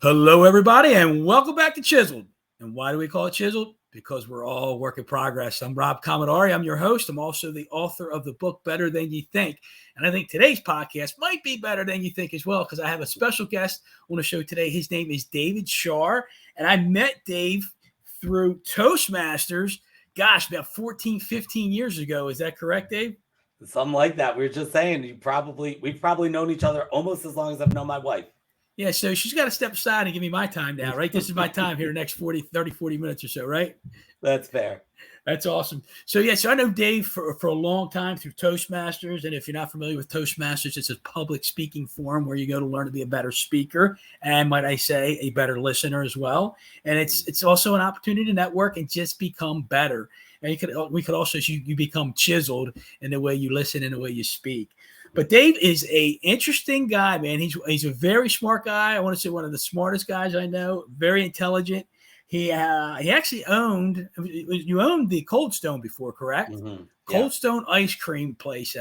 Hello, everybody, and welcome back to Chiseled. And why do we call it Chiseled? Because we're all work in progress. I'm Rob Commodari. I'm your host. I'm also the author of the book Better Than You Think. And I think today's podcast might be better than you think as well, because I have a special guest on the show today. His name is David Shar. And I met Dave through Toastmasters, about 14, 15 years ago. Is that correct, Dave? Something like that. We were just saying, we've probably known each other almost as long as I've known my wife. Yeah, so she's got to step aside and give me my time now, right? This is my time here the next 40 minutes or so, right? That's fair. That's awesome. So I know Dave for a long time through Toastmasters. And if you're not familiar with Toastmasters, it's a public speaking forum where you go to learn to be a better speaker and, might I say, a better listener as well. And it's also an opportunity to network and just become better. And we could also, you become chiseled in the way you listen and the way you speak. But Dave is a interesting guy, man. He's a very smart guy. I want to say one of the smartest guys I know. Very intelligent. He actually owned the Cold Stone before, correct? Mm-hmm. Cold Stone ice cream place,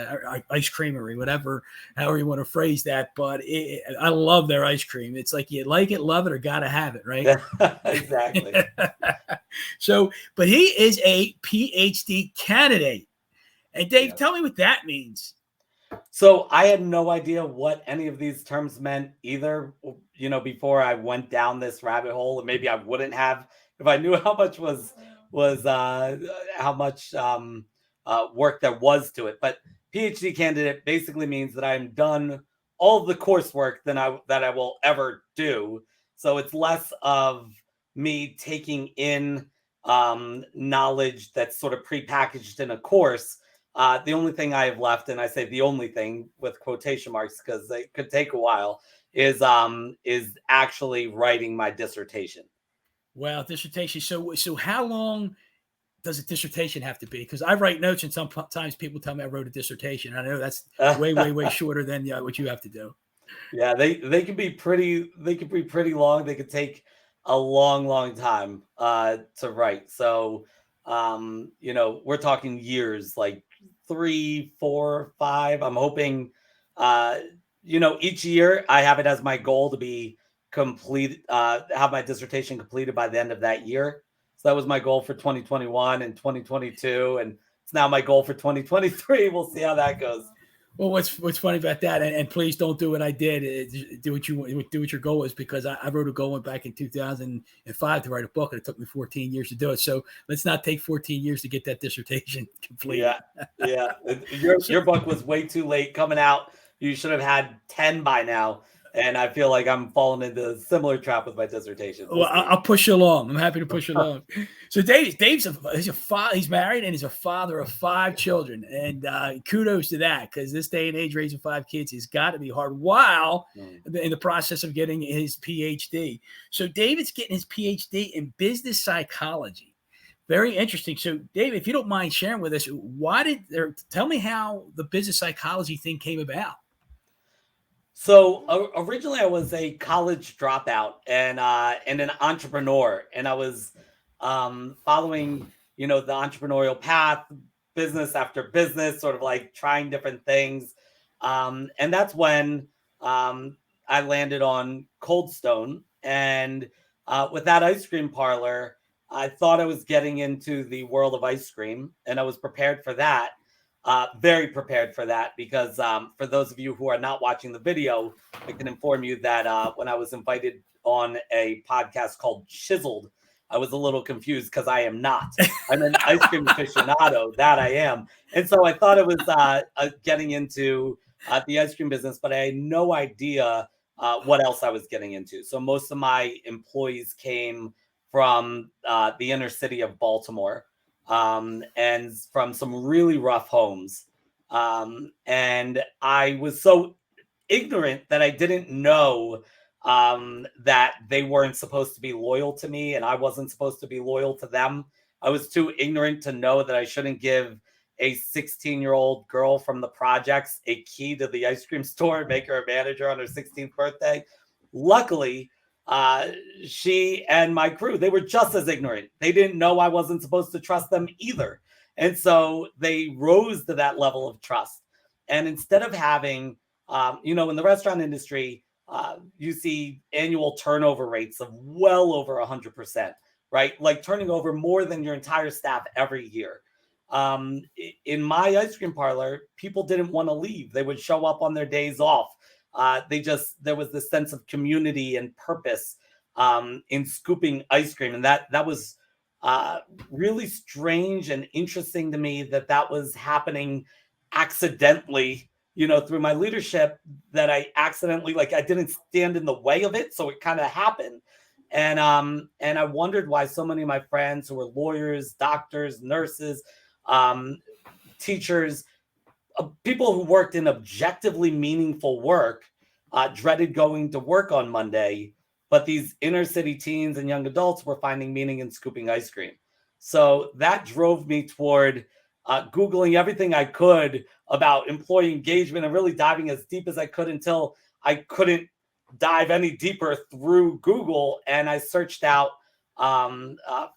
ice creamery, however you want to phrase that. But I love their ice cream. It's like you like it, love it, or gotta have it, right? Exactly. But he is a PhD candidate. And Dave, tell me what that means. So I had no idea what any of these terms meant either, before I went down this rabbit hole, and maybe I wouldn't have if I knew how much how much work there was to it. But PhD candidate basically means that I'm done all of the coursework that I will ever do. So it's less of me taking in knowledge that's sort of prepackaged in a course. The only thing I have left, and I say the only thing with quotation marks because it could take a while, is actually writing my dissertation. Wow, dissertation. So how long does a dissertation have to be? Because I write notes, and sometimes people tell me I wrote a dissertation. I know that's way shorter than what you have to do. Yeah, they can be pretty. They can be pretty long. They could take a long time to write. So we're talking years, like 3, 4, 5. I'm hoping, each year I have it as my goal to be complete, have my dissertation completed by the end of that year. So that was my goal for 2021 and 2022. And it's now my goal for 2023. We'll see how that goes. Well, what's funny about that, and please don't do what I did. Do what your goal is, because I wrote a goal back in 2005 to write a book, and it took me 14 years to do it. So let's not take 14 years to get that dissertation complete. Yeah. Your book was way too late coming out. You should have had 10 by now. And I feel like I'm falling into a similar trap with my dissertation. Well, I'll push you along. I'm happy to push you along. So Dave's he's married, and he's a father of 5 children. And kudos to that, because this day and age, raising 5 kids has got to be hard while in the process of getting his PhD. So David's getting his PhD in business psychology. Very interesting. So Dave, if you don't mind sharing with us, tell me how the business psychology thing came about. So originally I was a college dropout and an entrepreneur, and I was following, the entrepreneurial path, business after business, sort of like trying different things. And that's when I landed on Cold Stone. And with that ice cream parlor, I thought I was getting into the world of ice cream, and I was prepared for that. Very prepared for that, because for those of you who are not watching the video, I can inform you that when I was invited on a podcast called Chiseled, I was a little confused because I am not. I'm an ice cream aficionado, that I am. And so I thought it was getting into the ice cream business, but I had no idea what else I was getting into. So most of my employees came from the inner city of Baltimore. And from some really rough homes. And I was so ignorant that I didn't know that they weren't supposed to be loyal to me, and I wasn't supposed to be loyal to them. I was too ignorant to know that I shouldn't give a 16-year-old girl from the projects a key to the ice cream store and make her a manager on her 16th birthday. Luckily, she and my crew, they were just as ignorant. They didn't know I wasn't supposed to trust them either. And so they rose to that level of trust. And instead of having, in the restaurant industry, You see annual turnover rates of well over 100%, right? Like turning over more than your entire staff every year. In my ice cream parlor, people didn't want to leave. They would show up on their days off. There was this sense of community and purpose in scooping ice cream. And that was really strange and interesting to me that was happening accidentally, through my leadership, that I accidentally, like, I didn't stand in the way of it. So it kind of happened. And I wondered why so many of my friends who were lawyers, doctors, nurses, teachers, people who worked in objectively meaningful work, dreaded going to work on Monday, but these inner city teens and young adults were finding meaning in scooping ice cream. So that drove me toward Googling everything I could about employee engagement and really diving as deep as I could until I couldn't dive any deeper through Google. And I searched out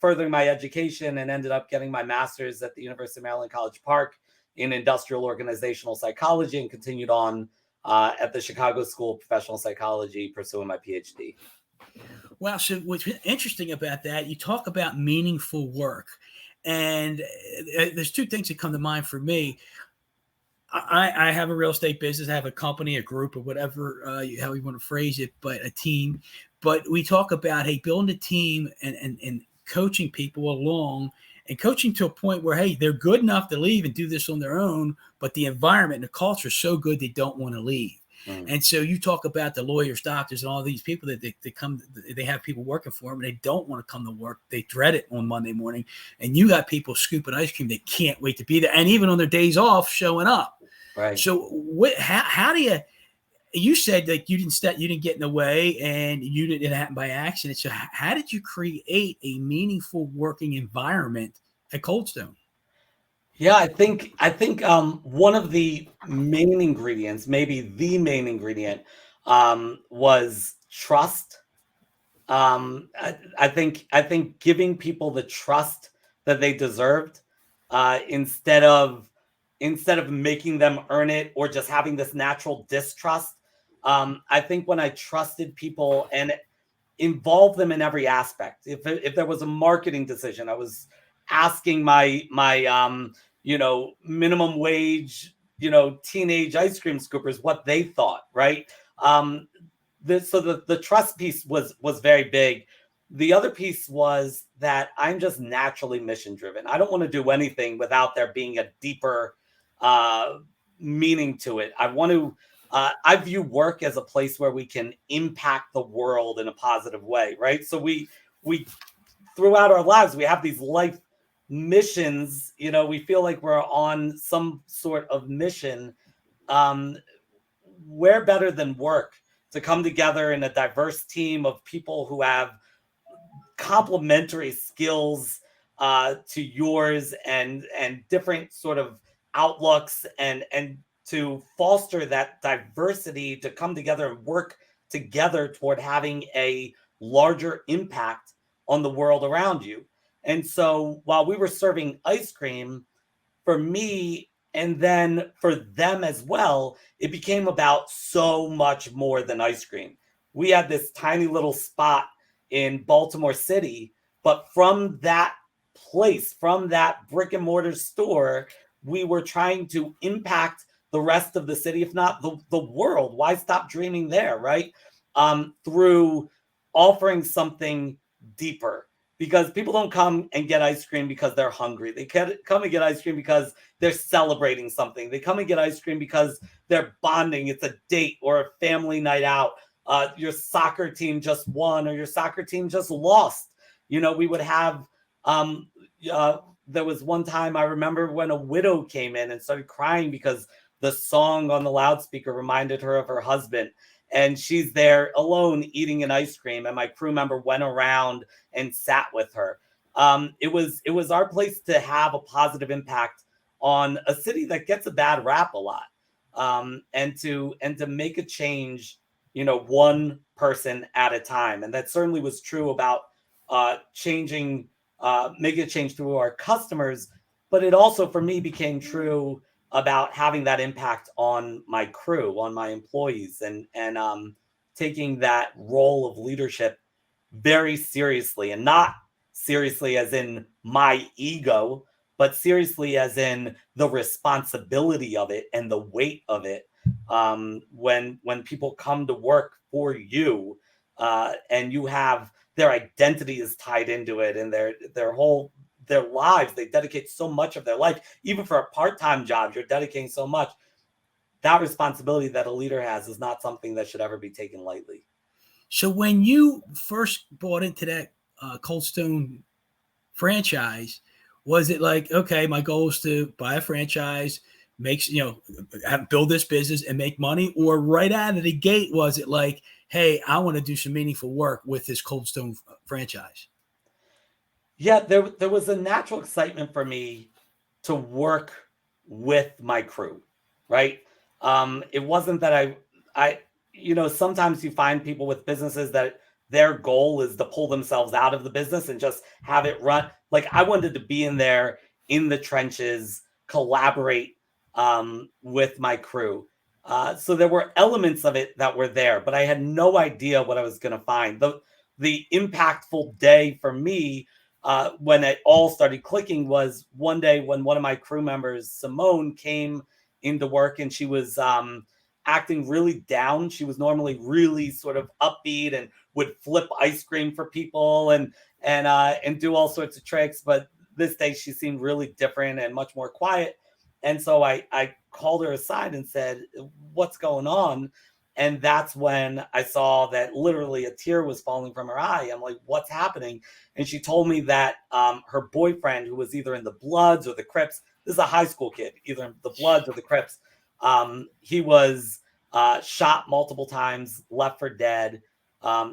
furthering my education and ended up getting my master's at the University of Maryland, College Park in industrial organizational psychology, and continued on at the Chicago School of Professional Psychology, pursuing my PhD. Well, so what's interesting about that, you talk about meaningful work, and there's two things that come to mind for me. I have a real estate business. I have a company, a group, or whatever, how you want to phrase it, but a team. But we talk about, hey, building a team and coaching people along, and coaching to a point where, hey, they're good enough to leave and do this on their own, but the environment and the culture is so good they don't want to leave. And so you talk about the lawyers, doctors, and all these people that they come, they have people working for them and they don't want to come to work. They dread it on Monday morning. And you got people scooping ice cream. They can't wait to be there. And even on their days off, showing up. Right. So how do you said that you didn't get in the way, and it happened by accident. So how did you create a meaningful working environment at Cold Stone? Yeah, I think one of the main ingredients, maybe the main ingredient, was trust. I think giving people the trust that they deserved, instead of making them earn it or just having this natural distrust. I think when I trusted people and involved them in every aspect, if there was a marketing decision, I was asking my minimum wage, teenage ice cream scoopers what they thought, right? So the trust piece was very big. The other piece was that I'm just naturally mission driven. I don't want to do anything without there being a deeper meaning to it. I view work as a place where we can impact the world in a positive way, right? So we throughout our lives, we have these life missions. We feel like we're on some sort of mission. Where better than work to come together in a diverse team of people who have complementary skills to yours, and different sort of outlooks, and to foster that diversity, to come together and work together toward having a larger impact on the world around you. And so while we were serving ice cream, for me, and then for them as well, it became about so much more than ice cream. We had this tiny little spot in Baltimore City, but from that place, from that brick and mortar store, we were trying to impact the rest of the city, if not the world. Why stop dreaming there, right? Through offering something deeper. Because people don't come and get ice cream because they're hungry. They come and get ice cream because they're celebrating something. They come and get ice cream because they're bonding. It's a date or a family night out. Your soccer team just won, or your soccer team just lost. We would have, there was one time I remember when a widow came in and started crying because the song on the loudspeaker reminded her of her husband. And she's there alone eating an ice cream. And my crew member went around and sat with her. It was our place to have a positive impact on a city that gets a bad rap a lot. And to make a change, one person at a time. And that certainly was true about making a change through our customers. But it also, for me, became true about having that impact on my crew, on my employees, and taking that role of leadership very seriously, and not seriously as in my ego, but seriously as in the responsibility of it and the weight of it. When people come to work for you, and you have their identity is tied into it, and their lives, they dedicate so much of their life. Even for a part-time job, you're dedicating so much. That responsibility that a leader has is not something that should ever be taken lightly. So when you first bought into that Cold Stone franchise, was it like, okay, my goal is to buy a franchise, build this business and make money? Or right out of the gate, was it like, hey, I want to do some meaningful work with this Cold Stone franchise? Yeah, there was a natural excitement for me to work with my crew, right? It wasn't that I, sometimes you find people with businesses that their goal is to pull themselves out of the business and just have it run. Like, I wanted to be in there in the trenches, collaborate with my crew. So there were elements of it that were there, but I had no idea what I was going to find. The impactful day for me, when it all started clicking, was one day when one of my crew members, Simone, came into work, and she was acting really down. She was normally really sort of upbeat and would flip ice cream for people and do all sorts of tricks. But this day she seemed really different and much more quiet. And so I called her aside and said, "What's going on?" And that's when I saw that literally a tear was falling from her eye. I'm like, "What's happening?" And she told me that her boyfriend, who was either in the Bloods or the Crips — this is a high school kid, either in the Bloods or the Crips — he was shot multiple times, left for dead.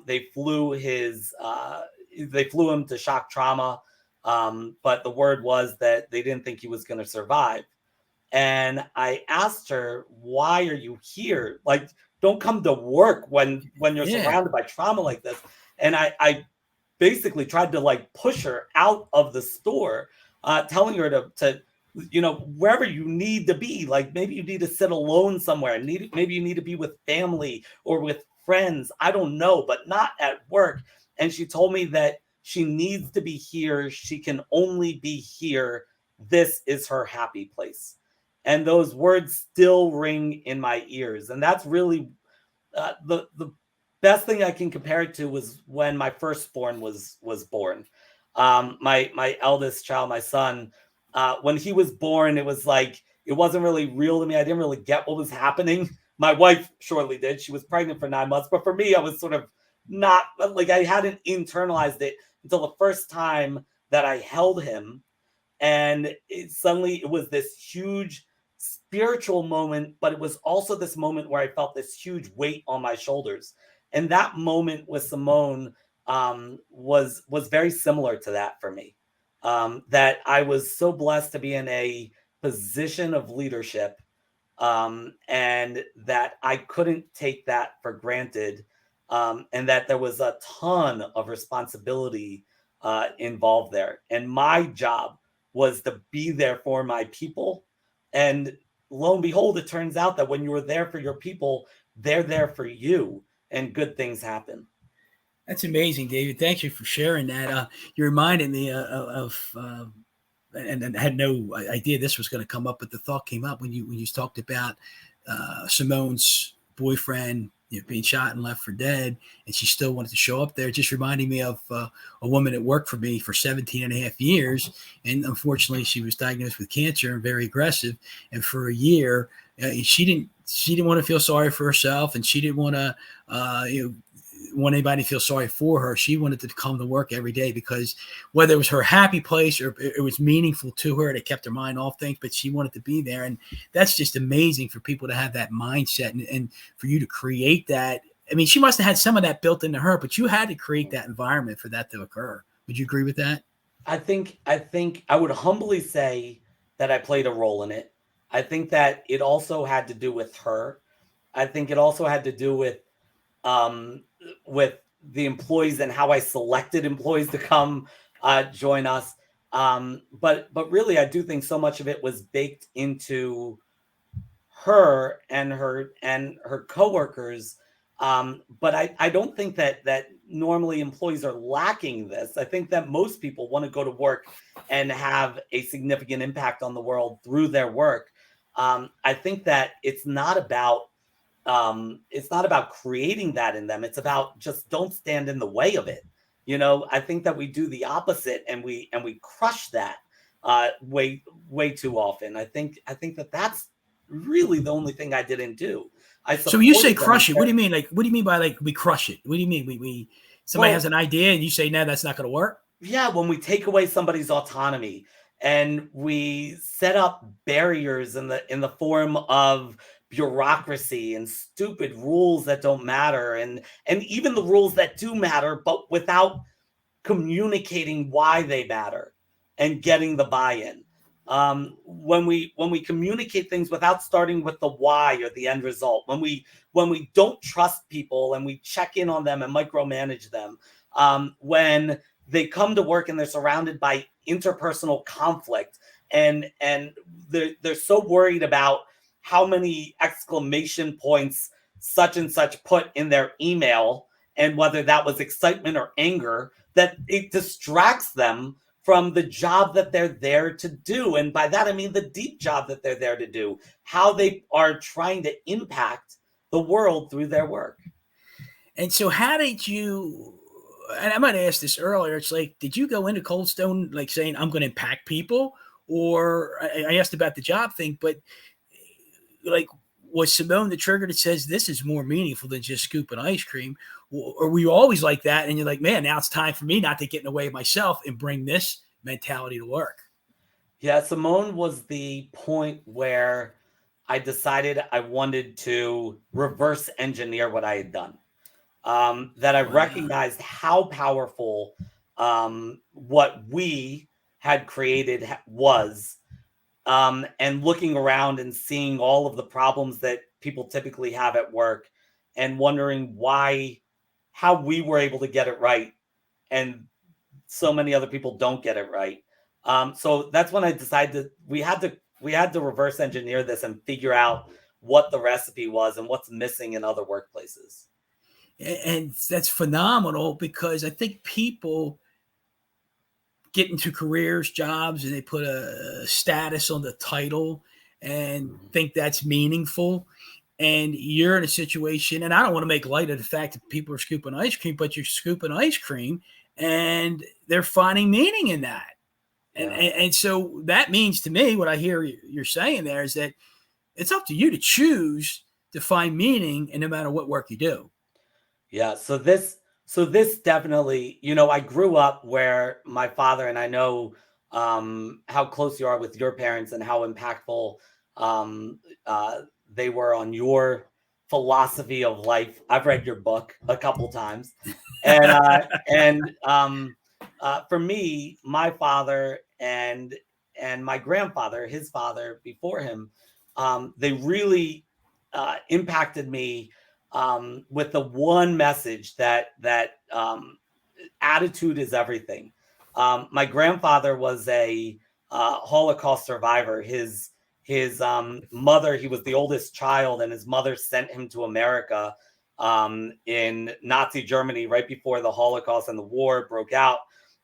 They flew him to shock trauma, but the word was that they didn't think he was going to survive. And I asked her, "Why are you here? Like, don't come to work when you're Yeah. surrounded by trauma like this." And I basically tried to like push her out of the store, telling her to wherever you need to be, like maybe you need to sit alone somewhere, maybe you need to be with family or with friends, I don't know, but not at work. And she told me that she needs to be here, she can only be here, this is her happy place. And those words still ring in my ears. And that's really the best thing I can compare it to was when my firstborn was born. My eldest child, my son, when he was born, it was like it wasn't really real to me. I didn't really get what was happening. My wife surely did. She was pregnant for 9 months, but for me, I was sort of not like, I hadn't internalized it until the first time that I held him, and suddenly it was this huge spiritual moment, but it was also this moment where I felt this huge weight on my shoulders. And that moment with Simone was very similar to that for me. That I was so blessed to be in a position of leadership, and that I couldn't take that for granted, and that there was a ton of responsibility involved there. And my job was to be there for my people. And lo and behold, it turns out that when you were there for your people, they're there for you, and good things happen. That's amazing, David. Thank you for sharing that. You reminded me and I had no idea this was going to come up, but the thought came up when you talked about Simone's boyfriend, being shot and left for dead, and she still wanted to show up there. Just reminding me of a woman that worked for me for 17 and a half years, and unfortunately she was diagnosed with cancer and very aggressive. And for a year, she didn't want to feel sorry for herself, and she didn't want to want anybody to feel sorry for her. She wanted to come to work every day because whether it was her happy place or it was meaningful to her, it kept her mind off things, but she wanted to be there. And that's just amazing for people to have that mindset and for you to create that. I mean, she must have had some of that built into her, but you had to create that environment for that to occur. Would you agree with that? I think I would humbly say that I played a role in it. I think that it also had to do with her. I think it also had to do um, with the employees and how I selected employees to come join us. But really, I do think so much of it was baked into her and her coworkers, But I don't think that normally employees are lacking this. I think that most people want to go to work and have a significant impact on the world through their work. I think that it's not about creating that in them. It's about just don't stand in the way of it. I think that we do the opposite, and we crush that way too often. I think that that's really the only thing I didn't do. I So you say supported them. crush it. What do you mean? Like, what do you mean by like we crush it? What do you mean? We somebody has an idea and you say, no, that's not going to work. Yeah, when we take away somebody's autonomy and we set up barriers in the form of bureaucracy and stupid rules that don't matter, and even the rules that do matter, but without communicating why they matter and getting the buy-in. When we communicate things without starting with the why or the end result, when we don't trust people and we check in on them and micromanage them, when they come to work and they're surrounded by interpersonal conflict, and they're so worried about how many exclamation points such and such put in their email, and whether that was excitement or anger, that it distracts them from the job that they're there to do. And by that, I mean the deep job that they're there to do, how they are trying to impact the world through their work. And so how did you, and I might have asked this earlier, it's like, did you go into Cold Stone like saying, I'm going to impact people? Or I asked about the job thing, but like, was Simone the trigger that says this is more meaningful than just scooping ice cream? Or were you always like that? And you're like, man, now it's time for me not to get in the way of myself and bring this mentality to work. Yeah, Simone was the point where I decided I wanted to reverse engineer what I had done. That I Wow. recognized how powerful what we had created was, and looking around and seeing all of the problems that people typically have at work, and wondering how we were able to get it right, and so many other people don't get it right. So that's when I decided that we had to reverse engineer this and figure out what the recipe was and what's missing in other workplaces. And that's phenomenal because I think people get into careers, jobs, and they put a status on the title and think that's meaningful. And you're in a situation, and I don't want to make light of the fact that people are scooping ice cream, but you're scooping ice cream and they're finding meaning in that. Yeah. And so that means to me, what I hear you're saying there is that it's up to you to choose to find meaning in no matter what work you do. Yeah, so this definitely, I grew up where my father, and I know how close you are with your parents and how impactful um they were on your philosophy of life. I've read your book a couple times. And for me, my father and my grandfather, his father before him, they really impacted me with the one message that attitude is everything. My grandfather was a Holocaust survivor. His mother, he was the oldest child, and his mother sent him to America in Nazi Germany right before the Holocaust and the war broke out,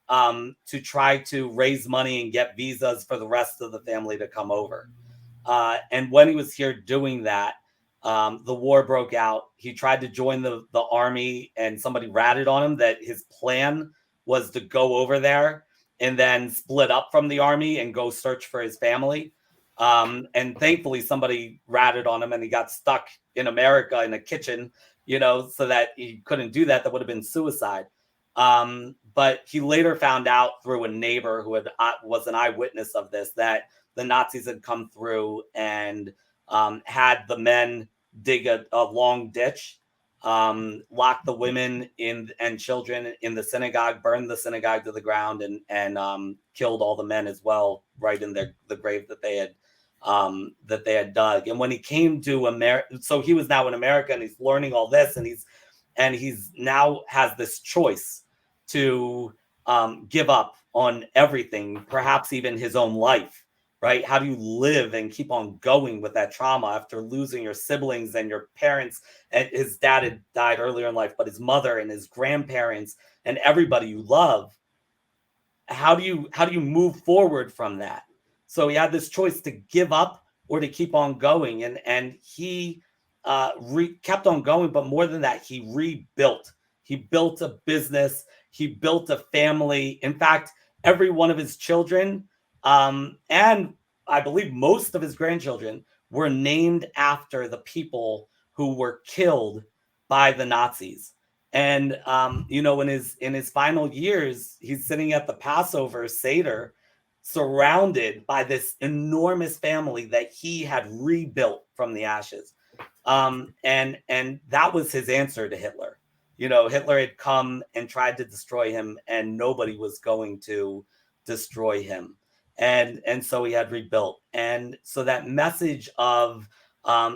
to try to raise money and get visas for the rest of the family to come over. And when he was here doing that, the war broke out. He tried to join the army, and somebody ratted on him that his plan was to go over there and then split up from the army and go search for his family. And thankfully, somebody ratted on him, and he got stuck in America in a kitchen, so that he couldn't do that. That would have been suicide. But he later found out through a neighbor who was an eyewitness of this, that the Nazis had come through and had the men dig a long ditch, lock the women in and children in the synagogue, burned the synagogue to the ground, and killed all the men as well, right in the grave that they had dug. And when he came to America, so he was now in America, and he's learning all this, and he's now has this choice to give up on everything, perhaps even his own life, right? How do you live and keep on going with that trauma after losing your siblings and your parents? And his dad had died earlier in life, but his mother and his grandparents and everybody you love. How do you move forward from that? So he had this choice to give up or to keep on going, and he kept on going. But more than that, he rebuilt. He built a business. He built a family. In fact, every one of his children, and I believe most of his grandchildren, were named after the people who were killed by the Nazis. And in his final years, he's sitting at the Passover Seder, surrounded by this enormous family that he had rebuilt from the ashes. And that was his answer to Hitler. Hitler had come and tried to destroy him, and nobody was going to destroy him. And so he had rebuilt. And so that message of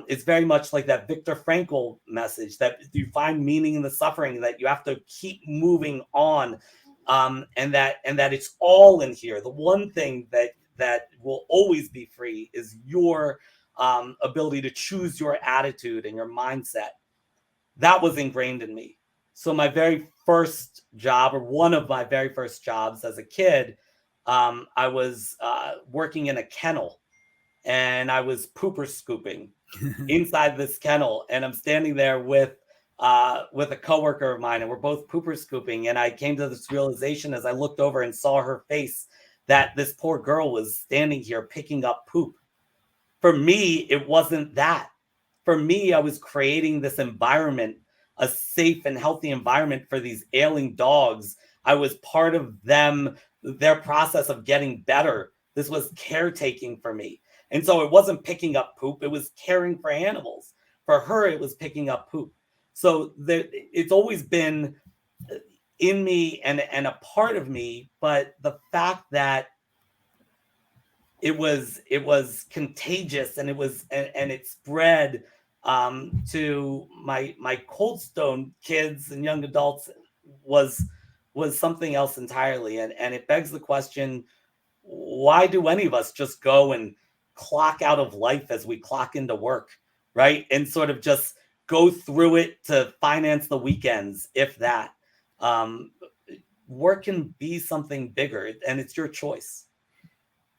it's very much like that Viktor Frankl message, that you find meaning in the suffering, that you have to keep moving on, and that it's all in here. The one thing that will always be free is your ability to choose your attitude and your mindset. That was ingrained in me. So my very first job, or one of my very first jobs as a kid, I was working in a kennel, and I was pooper scooping inside this kennel, and I'm standing there with a coworker of mine, and we're both pooper scooping. And I came to this realization as I looked over and saw her face, that this poor girl was standing here picking up poop. For me, it wasn't that. For me, I was creating this environment, a safe and healthy environment for these ailing dogs. I was part of their process of getting better. This was caretaking for me. And so it wasn't picking up poop, it was caring for animals. For her, it was picking up poop. So it's always been in me and a part of me, but the fact that it was contagious, and it spread to my Cold Stone kids and young adults was something else entirely. And it begs the question, why do any of us just go and clock out of life as we clock into work, right? And sort of just go through it to finance the weekends, if that. Work can be something bigger, and it's your choice.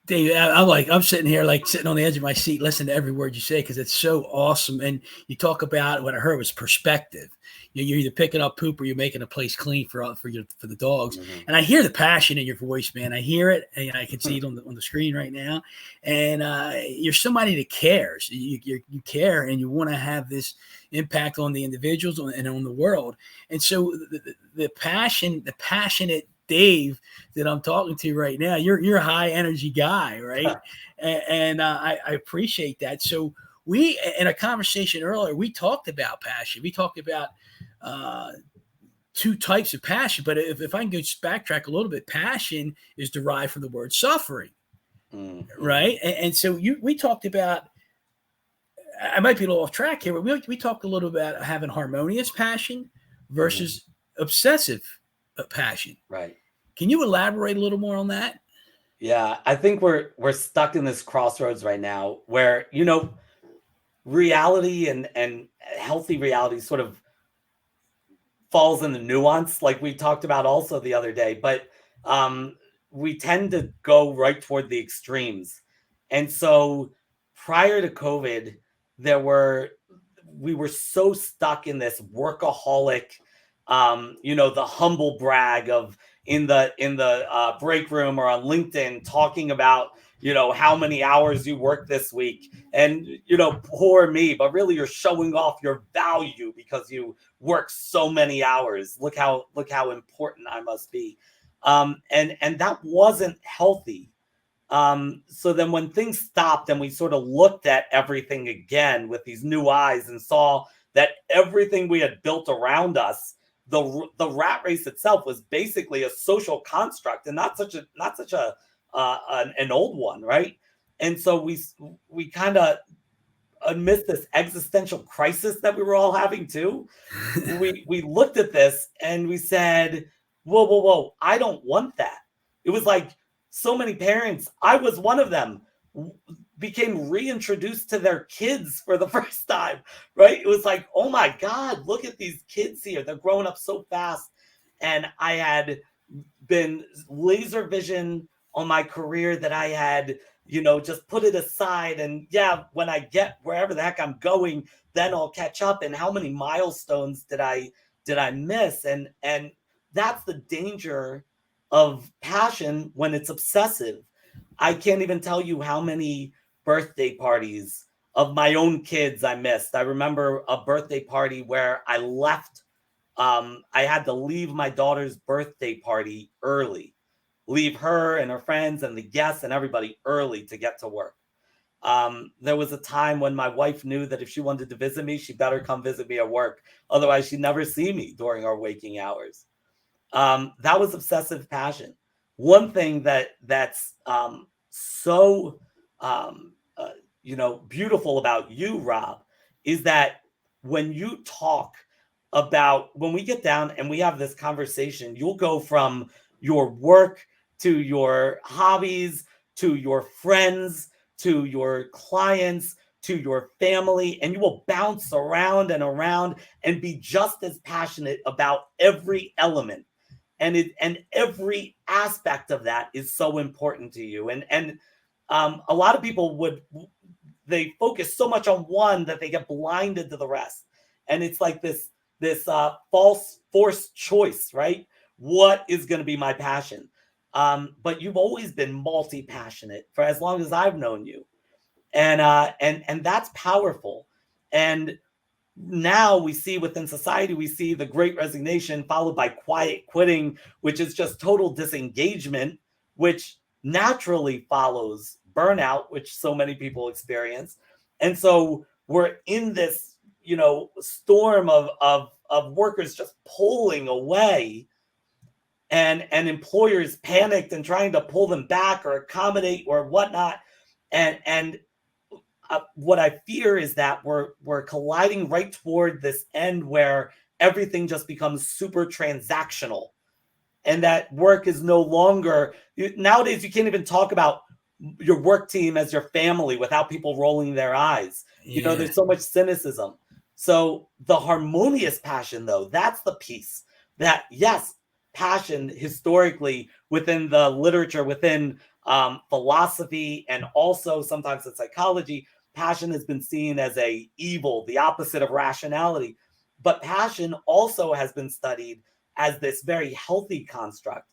Dave, I'm sitting here like sitting on the edge of my seat, listening to every word you say, because it's so awesome. And you talk about, what I heard was perspective. You're either picking up poop or you're making a place clean for the dogs. Mm-hmm. And I hear the passion in your voice, man. I hear it, and I can see it on the screen right now. And you're somebody that cares. You care, and you want to have this impact on the individuals and on the world. And so the passionate Dave that I'm talking to right now, you're a high energy guy, right? And I appreciate that. So we, in a conversation earlier, we talked about passion. We talked about two types of passion. But if I can go backtrack a little bit, passion is derived from the word suffering, right? And so we talked about, I might be a little off track here, but we talked a little about having harmonious passion versus obsessive passion. Right. Can you elaborate a little more on that? Yeah, I think we're stuck in this crossroads right now where, reality and healthy reality sort of falls in the nuance, like we talked about also the other day, but we tend to go right toward the extremes. And so prior to COVID, we were so stuck in this workaholic, the humble brag of in the break room or on LinkedIn talking about, how many hours you work this week, and, poor me, but really you're showing off your value because you work so many hours. Look how important I must be. And that wasn't healthy. So then when things stopped and we sort of looked at everything again with these new eyes and saw that everything we had built around us, the rat race itself was basically a social construct, and not such an old one, right? And so we kind of, amidst this existential crisis that we were all having too, we looked at this and we said, whoa, I don't want that. It was like so many parents, I was one of them. became reintroduced to their kids for the first time, right? It was like, oh my God, look at these kids here. They're growing up so fast. And I had been laser vision on my career that I had, just put it aside. And yeah, when I get wherever the heck I'm going, then I'll catch up. And how many milestones did I miss? And that's the danger of passion when it's obsessive. I can't even tell you how many birthday parties of my own kids I missed. I remember a birthday party where I left. I had to leave my daughter's birthday party early, leave her and her friends and the guests and everybody early to get to work. There was a time when my wife knew that if she wanted to visit me, she better come visit me at work. Otherwise, she'd never see me during our waking hours. That was obsessive passion. One thing that's so beautiful about you, Rob, is that when you talk about, when we get down and we have this conversation, you'll go from your work to your hobbies to your friends to your clients to your family, and you will bounce around and around and be just as passionate about every element. And every aspect of that is so important to you. And a lot of people they focus so much on one that they get blinded to the rest. And it's like this false forced choice, right? What is going to be my passion? But you've always been multi-passionate for as long as I've known you. And that's powerful. And now we see within society, we see the great resignation followed by quiet quitting, which is just total disengagement, which naturally follows burnout, which so many people experience. And so we're in this, storm of workers just pulling away, and employers panicked and trying to pull them back or accommodate or whatnot. And what I fear is that we're colliding right toward this end where everything just becomes super transactional, and that work is no longer, nowadays you can't even talk about your work team as your family without people rolling their eyes. Yeah. There's so much cynicism. So the harmonious passion, though, that's the piece that, yes, passion historically within the literature, within philosophy, and also sometimes in psychology, passion has been seen as a evil, the opposite of rationality. But passion also has been studied as this very healthy construct.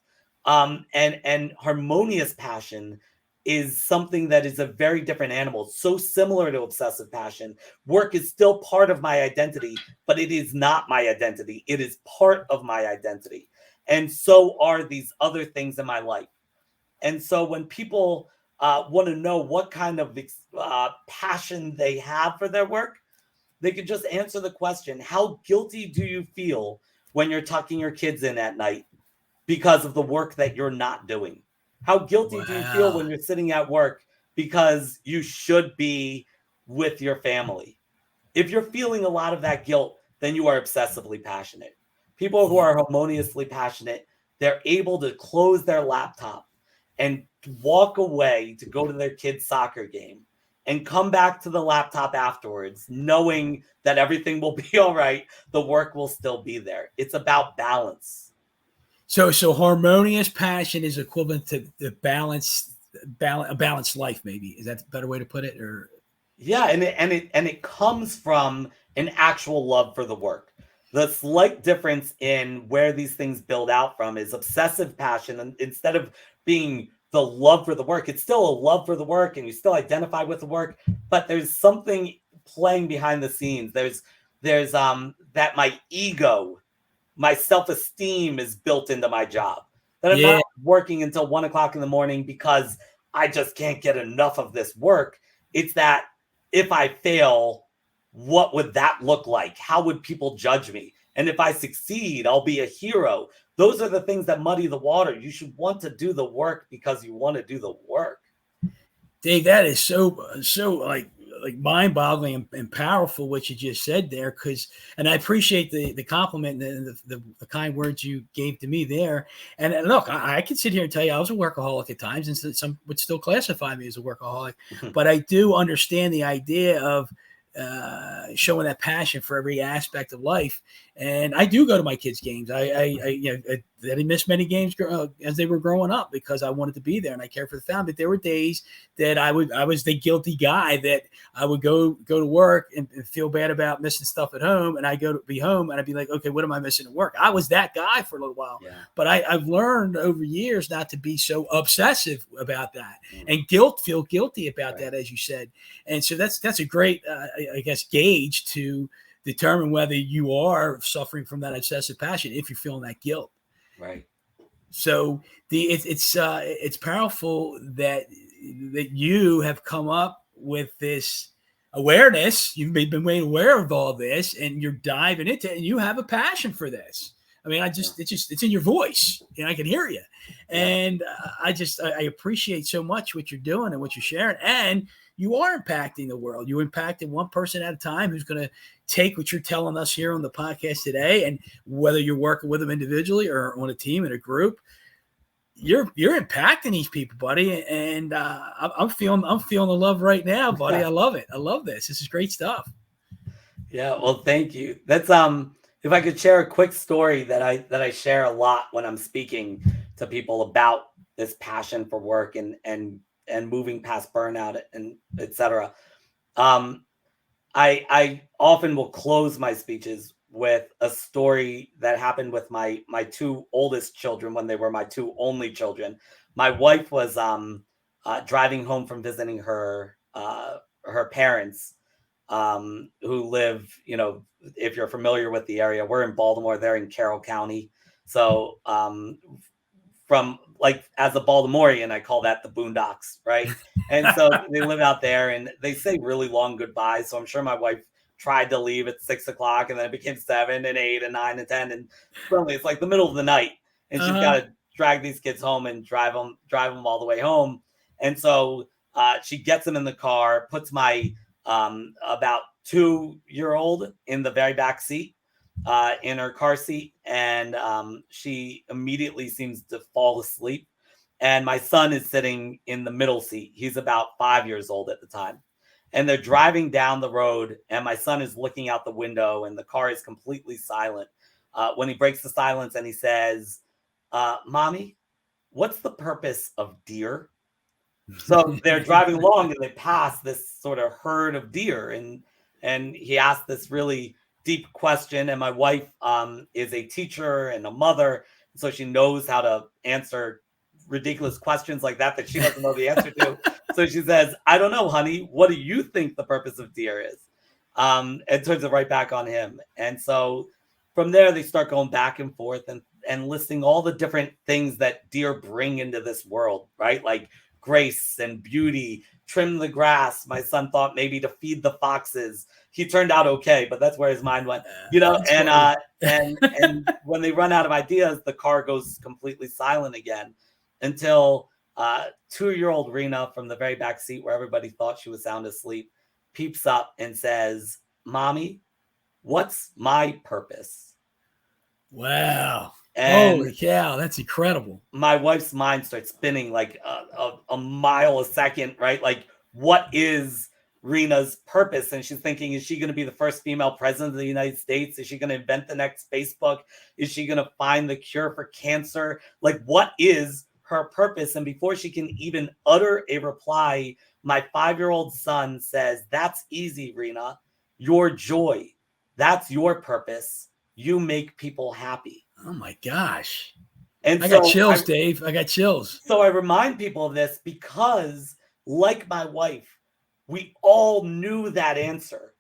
And harmonious passion is something that is a very different animal, so similar to obsessive passion. Work is still part of my identity, but it is not my identity. It is part of my identity. And so are these other things in my life. And so when people want to know what kind of passion they have for their work, they could just answer the question, how guilty do you feel when you're tucking your kids in at night because of the work that you're not doing? How guilty do you feel when you're sitting at work because you should be with your family? If you're feeling a lot of that guilt, then you are obsessively passionate. People who are harmoniously passionate, they're able to close their laptop and walk away to go to their kid's soccer game and come back to the laptop afterwards, knowing that everything will be all right. The work will still be there. It's about balance. So harmonious passion is equivalent to the a balanced life, maybe. Is that a better way to put it? Or yeah, and it comes from an actual love for the work. The slight difference in where these things build out from is obsessive passion. And instead of being the love for the work, it's still a love for the work, and you still identify with the work, but there's something playing behind the scenes. There's that my ego, my self-esteem is built into my job, that I'm not working until 1 o'clock in the morning because I just can't get enough of this work. It's that if I fail, what would that look like? How would people judge me? And if I succeed, I'll be a hero. Those are the things that muddy the water. You should want to do the work because you want to do the work. Dave, that is so like like mind-boggling and powerful what you just said there, and I appreciate the compliment and the kind words you gave to me there. And look, I can sit here and tell you I was a workaholic at times, and some would still classify me as a workaholic, but I do understand the idea of showing that passion for every aspect of life. And I do go to my kids' games. I didn't miss many games as they were growing up because I wanted to be there and I care for the family. But there were days that I was the guilty guy that I would go to work and feel bad about missing stuff at home. And I go to be home and I'd be like, okay, what am I missing at work? I was that guy for a little while, but I've learned over years not to be so obsessive about that and feel guilty about that, as you said. And so that's a great, I guess, gauge to determine whether you are suffering from that obsessive passion if you're feeling that guilt. Right. So it's powerful that you have come up with this awareness. You've been made aware of all this, and you're diving into it, and you have a passion for this. I mean, it's in your voice, and I can hear you. And I appreciate so much what you're doing and what you're sharing, and you are impacting the world. You're impacting one person at a time who's going to take what you're telling us here on the podcast today, and whether you're working with them individually or on a team in a group, you're impacting these people, buddy. And I'm feeling the love right now, buddy. I love it. I love this. This is great stuff. Yeah. Well, thank you. That's if I could share a quick story that I share a lot when I'm speaking to people about this passion for work and moving past burnout and etc. I often will close my speeches with a story that happened with my two oldest children when they were my two only children. My wife was driving home from visiting her parents, who live, if you're familiar with the area, we're in Baltimore, they're in Carroll County. So from, like, as a Baltimorean, I call that the boondocks, right? And so they live out there and they say really long goodbyes. So I'm sure my wife tried to leave at 6 o'clock and then it became 7 and 8 and 9 and 10. And suddenly it's like the middle of the night and she's got to drag these kids home and drive them all the way home. And so she gets them in the car, puts my about 2-year-old in the very back seat, in her car seat, and she immediately seems to fall asleep. And my son is sitting in the middle seat. He's about 5 years old at the time. And they're driving down the road, and my son is looking out the window, and the car is completely silent. When he breaks the silence and he says, Mommy, what's the purpose of deer? So they're driving along and they pass this sort of herd of deer. And he asked this really deep question. And my wife is a teacher and a mother. So she knows how to answer ridiculous questions like that she doesn't know the answer to. So she says, I don't know, honey. What do you think the purpose of deer is? And turns it right back on him. And so from there, they start going back and forth and listing all the different things that deer bring into this world, right? Like grace and beauty, trim the grass. My son thought maybe to feed the foxes. He turned out okay, but that's where his mind went, and when they run out of ideas, the car goes completely silent again until 2-year-old Rena from the very back seat where everybody thought she was sound asleep peeps up and says, Mommy, what's my purpose? Wow. And holy cow, that's incredible. My wife's mind starts spinning like a mile a second, right? Like, what is Rena's purpose? And she's thinking, is she going to be the first female president of the United States? Is she going to invent the next Facebook? Is she going to find the cure for cancer? Like, what is her purpose? And before she can even utter a reply, my 5-year-old son says, that's easy, Rena. Your joy. That's your purpose. You make people happy. Oh my gosh. And I got chills, Dave. I got chills. So I remind people of this because, like my wife, we all knew that answer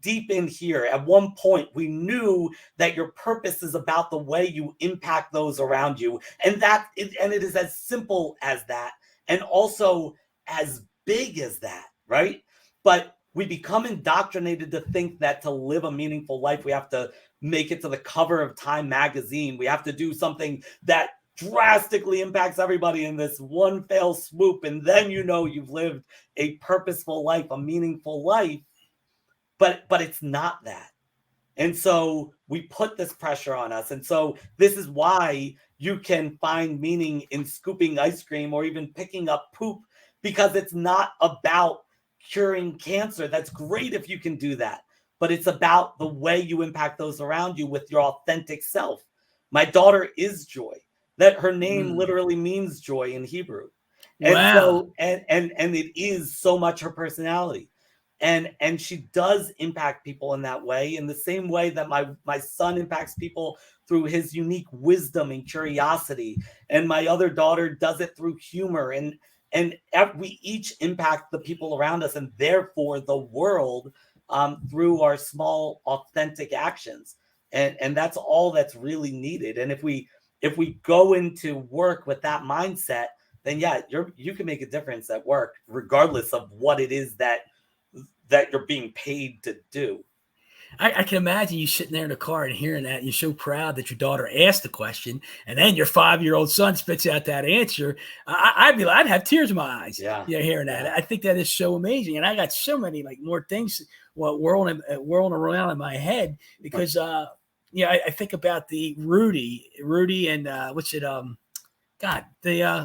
deep in here. At one point, we knew that your purpose is about the way you impact those around you. And it is as simple as that, and also as big as that, right? But we become indoctrinated to think that to live a meaningful life, we have to make it to the cover of Time magazine. We have to do something that drastically impacts everybody in this one fell swoop, and then you've lived a purposeful life, a meaningful life. But it's not that. And so we put this pressure on us. And so this is why you can find meaning in scooping ice cream or even picking up poop, because it's not about curing cancer. That's great if you can do that, but it's about the way you impact those around you with your authentic self. My daughter is Joy. That her name literally means joy in Hebrew. And Wow. so and it is so much her personality. And she does impact people in that way, in the same way that my son impacts people through his unique wisdom and curiosity, and my other daughter does it through humor, and we each impact the people around us, and therefore the world, through our small authentic actions. And that's all that's really needed. And if we go into work with that mindset, then yeah, you can make a difference at work, regardless of what it is that you're being paid to do. I can imagine you sitting there in the car and hearing that. You're so proud that your daughter asked the question, and then your 5-year-old son spits out that answer. I'd have tears in my eyes. Yeah, hearing that. I think that is so amazing, and I got so many more things whirling around in my head because I think about the Rudy and what's it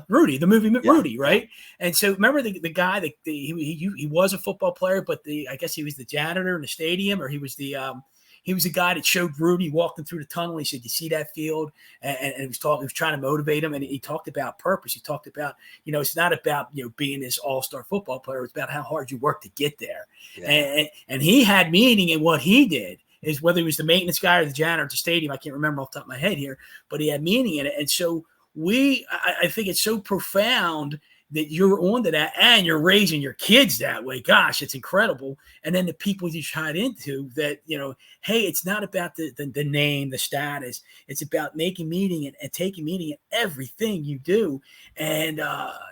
Rudy, the movie Rudy, right? Yeah. And so remember the guy that he was a football player, but I guess he was the janitor in the stadium, or he was the guy that showed Rudy walking through the tunnel. He said, "You see that field?" And he was trying to motivate him, and he talked about purpose. He talked about, it's not about being this all-star football player. It's about how hard you work to get there. Yeah. And he had meaning in what he did. Is whether he was the maintenance guy or the janitor at the stadium, I can't remember off the top of my head here, but he had meaning in it. And so I think it's so profound that you're onto that and you're raising your kids that way. Gosh, it's incredible. And then the people you tied into that, hey, it's not about the name, the status. It's about making meaning and taking meaning in everything you do. And,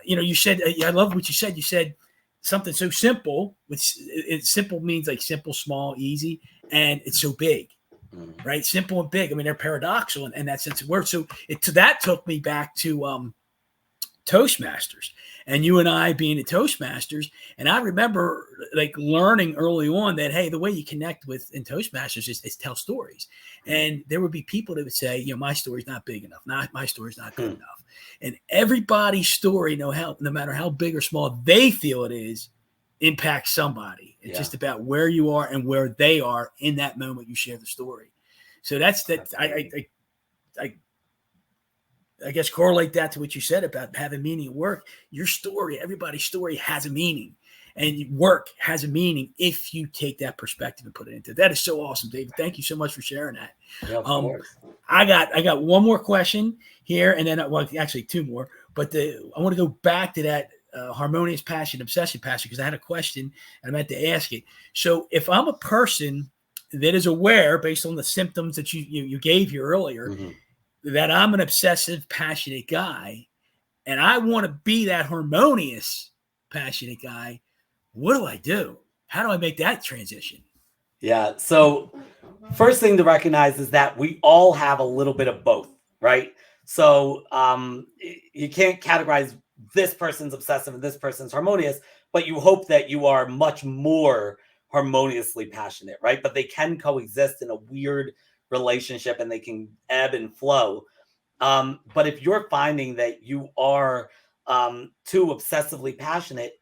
you said, I love what you said. You said something so simple, which simple means like simple, small, easy, and it's so big. Right, simple and big. I mean, they're paradoxical in that sense of word. So that took me back to Toastmasters, and you and I being at Toastmasters. And I remember learning early on that, hey, the way you connect with in Toastmasters is tell stories. And there would be people that would say, my story's not big enough. My story's not good enough. And everybody's story, no matter how big or small they feel it is, impacts somebody. It's just about where you are and where they are in that moment you share the story. So that's that. I guess correlate that to what you said about having meaning at work. Your story, everybody's story has a meaning, and work has a meaning if you take that perspective and put it into it. That is so awesome, David. Thank you so much for sharing that. Yeah, of course. I got one more question here, and then actually two more. But I want to go back to that harmonious passion, obsessive passion, because I had a question and I meant to ask it. So if I'm a person that is aware, based on the symptoms that you gave here earlier, that I'm an obsessive, passionate guy, and I want to be that harmonious, passionate guy, what do I do? How do I make that transition? Yeah. So first thing to recognize is that we all have a little bit of both, right? So you can't categorize this person's obsessive and this person's harmonious, but you hope that you are much more harmoniously passionate, right? But they can coexist in a weird relationship, and they can ebb and flow. But if you're finding that you are too obsessively passionate,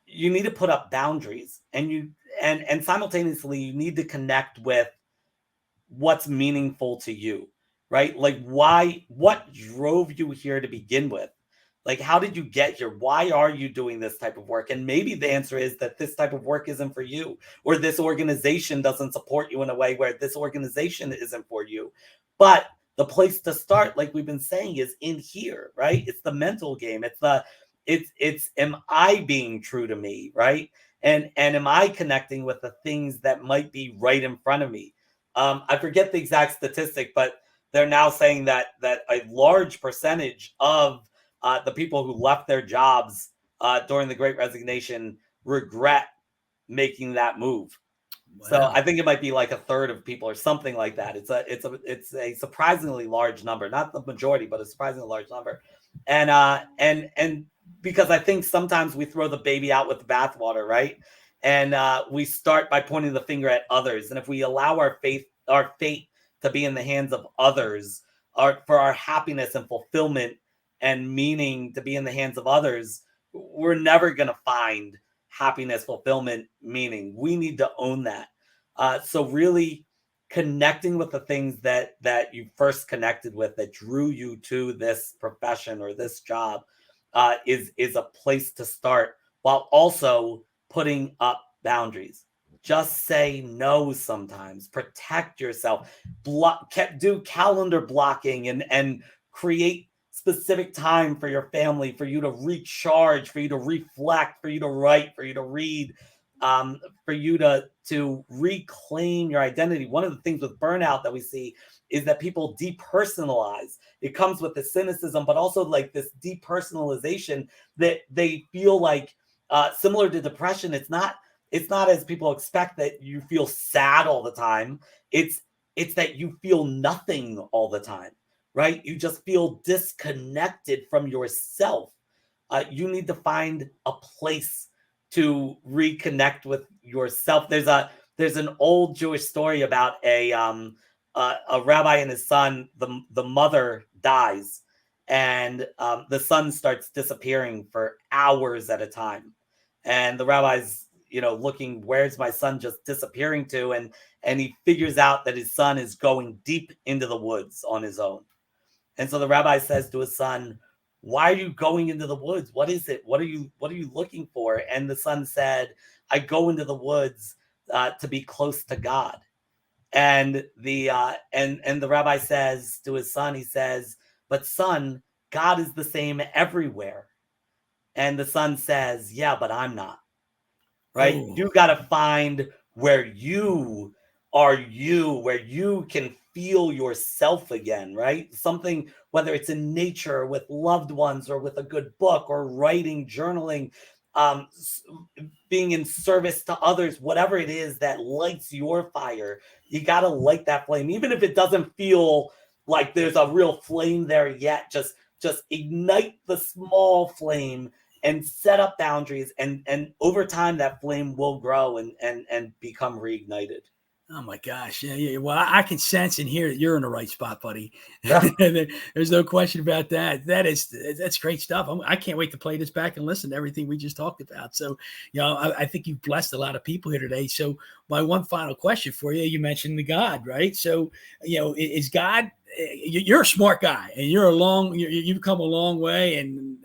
you need to put up boundaries, and simultaneously you need to connect with what's meaningful to you, right? Like what drove you here to begin with? Like, how did you get here? Why are you doing this type of work? And maybe the answer is that this type of work isn't for you, or this organization doesn't support you in a way where this organization isn't for you. But the place to start, like we've been saying, is in here, right? It's the mental game. It's am I being true to me, right? And am I connecting with the things that might be right in front of me? I forget the exact statistic, but they're now saying that a large percentage of the people who left their jobs during the Great Resignation regret making that move. So Wow. I think it might be like a third of people or something like that. It's a surprisingly large number, not the majority, but a surprisingly large number. And because I think sometimes we throw the baby out with the bathwater, right? And we start by pointing the finger at others. And if we allow our fate to be in the hands of others, for our happiness and fulfillment and meaning to be in the hands of others, we're never gonna find happiness, fulfillment, meaning. We need to own that. So really connecting with the things that you first connected with, that drew you to this profession or this job, is a place to start, while also putting up boundaries. Just say no sometimes. Protect yourself. Do calendar blocking and create specific time for your family, for you to recharge, for you to reflect, for you to write, for you to read, for you to reclaim your identity. One of the things with burnout that we see is that people depersonalize. It comes with the cynicism, but also like this depersonalization that they feel like, similar to depression. It's not as people expect, that you feel sad all the time. It's that you feel nothing all the time, right? You just feel disconnected from yourself. You need to find a place to reconnect with yourself. There's an old Jewish story about a rabbi and his son. The mother dies, and the son starts disappearing for hours at a time, and the rabbi's looking, where's my son just disappearing to, and he figures out that his son is going deep into the woods on his own. And so the rabbi says to his son, why are you going into the woods? What is it? What are you looking for? And the son said, I go into the woods to be close to God. And the rabbi says to his son, he says, but son, God is the same everywhere. And the son says, yeah, but I'm not. Right? Oh, You got to find where you are, where you can feel yourself again, right? Something, whether it's in nature, or with loved ones, or with a good book, or writing, journaling, um, being in service to others, whatever it is that lights your fire. You got to light that flame, even if it doesn't feel like there's a real flame there yet. Just ignite the small flame and set up boundaries, and over time that flame will grow and become reignited. oh my gosh. Yeah, yeah. Well, I can sense and hear that you're in the right spot, buddy. There's no question about that. That's great stuff. I can't wait to play this back and listen to everything we just talked about. So, I think you've blessed a lot of people here today. So, my one final question for you: you mentioned the God, right? So, is God? You're a smart guy, and you've come a long way, and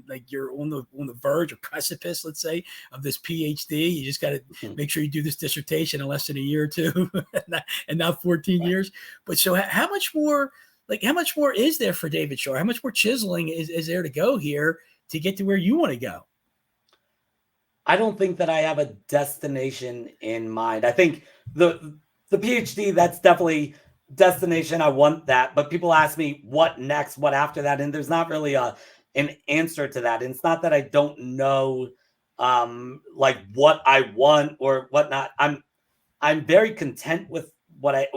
like you're on the verge or precipice, let's say, of this PhD. You just got to make sure you do this dissertation in less than a year or two, and not 14 years. But so how much more is there for David Shar? How much more chiseling is there to go here to get to where you want to go? I don't think that I have a destination in mind. I think the PhD, that's definitely destination. I want that. But people ask me what next, what after that, and there's not really an answer to that. And it's not that I don't know like what I want or whatnot. I'm very content with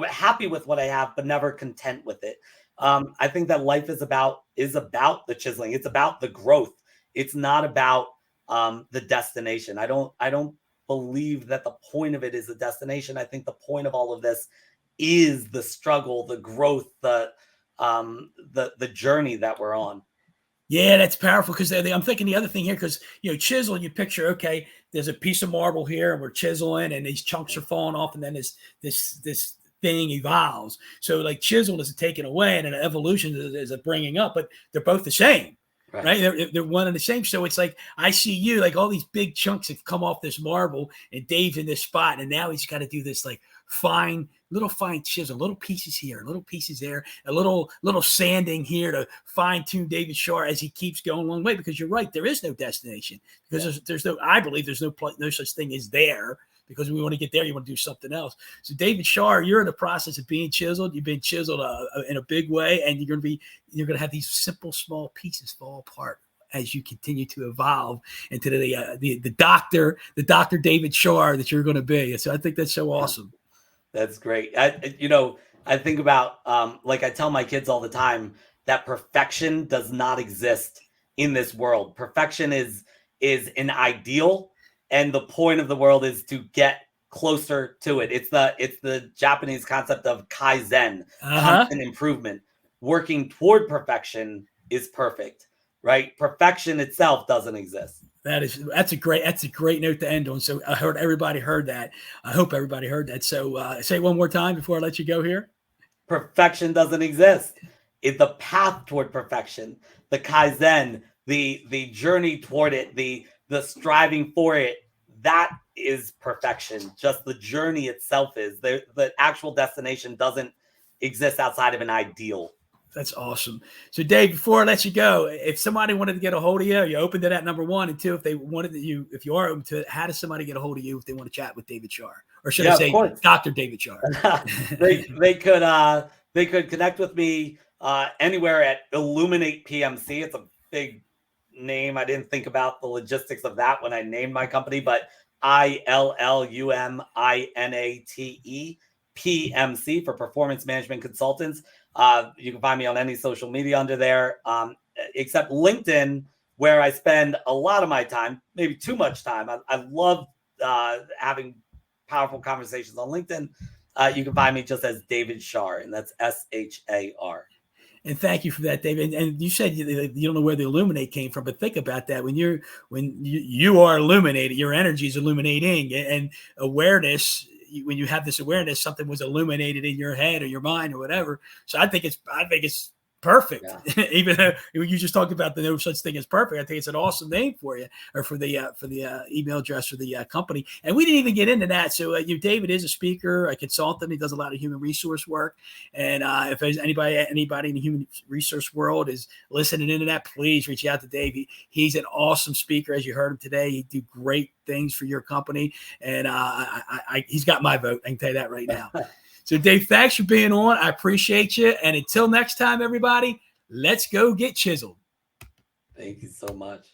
happy with what I have, but never content with it. I think that life is about the chiseling. It's about the growth. It's not about the destination. I don't believe that the point of it is the destination. I think the point of all of this is the struggle, the growth, the journey that we're on. Yeah, that's powerful because I'm thinking the other thing here, because chisel, you picture, okay, there's a piece of marble here and we're chiseling and these chunks are falling off, and then this thing evolves. So like chisel is taken away and an evolution is a bringing up, but they're both the same. Right. They're one and the same. So it's like, I see you, like all these big chunks have come off this marble and Dave's in this spot. And now he's got to do this like fine chisel, little pieces here, little pieces there, a little sanding here to fine tune David Shar as he keeps going a long way. Because you're right, there is no destination, because there's no, I believe there's no such thing as there, because we want to get there, you want to do something else. So David Shar, you're in the process of being chiseled. You've been chiseled in a big way, and you're going to have these simple, small pieces fall apart as you continue to evolve into the Dr. David Shar that you're going to be. So I think that's so awesome. That's great. I think about, like I tell my kids all the time, that perfection does not exist in this world. Perfection is an ideal, and the point of the world is to get closer to it. It's the Japanese concept of kaizen, constant improvement. Working toward perfection is perfect, right? Perfection itself doesn't exist. That's a great note to end on. So I hope everybody heard that. So say it one more time before I let you go here. Perfection doesn't exist. It's the path toward perfection, the kaizen, the journey toward it, the striving for it. That is perfection. Just the journey itself is. The actual destination doesn't exist outside of an ideal. That's awesome. So Dave, before I let you go, if somebody wanted to get a hold of you, you open to that, number one, and two, if you are open to it, how does somebody get a hold of you if they want to chat with David Shar, or should I say Dr. David Shar? they could connect with me anywhere at Illuminate PMC. It's a big name. I didn't think about the logistics of that when I named my company, but ILLUMINATE PMC for Performance Management Consultants. You can find me on any social media under there, except LinkedIn, where I spend a lot of my time, maybe too much time. I love having powerful conversations on LinkedIn. You can find me just as David Shar, and that's SHAR. And thank you for that, David. And you said you don't know where the illuminate came from, but think about that. When you are illuminated, your energy is illuminating, and awareness. When you have this awareness, something was illuminated in your head or your mind or whatever. So I think it's perfect. Yeah. Even though you just talked about the no such thing as perfect, I think it's an awesome name for you, or for the email address for the company. And we didn't even get into that. So David is a speaker, a consultant. He does a lot of human resource work. And if there's anybody in the human resource world is listening into that, please reach out to Dave. He's an awesome speaker, as you heard him today. He do great things for your company, and he's got my vote. I can tell you that right now. So, Dave, thanks for being on. I appreciate you. And until next time, everybody, let's go get chiseled. Thank you so much.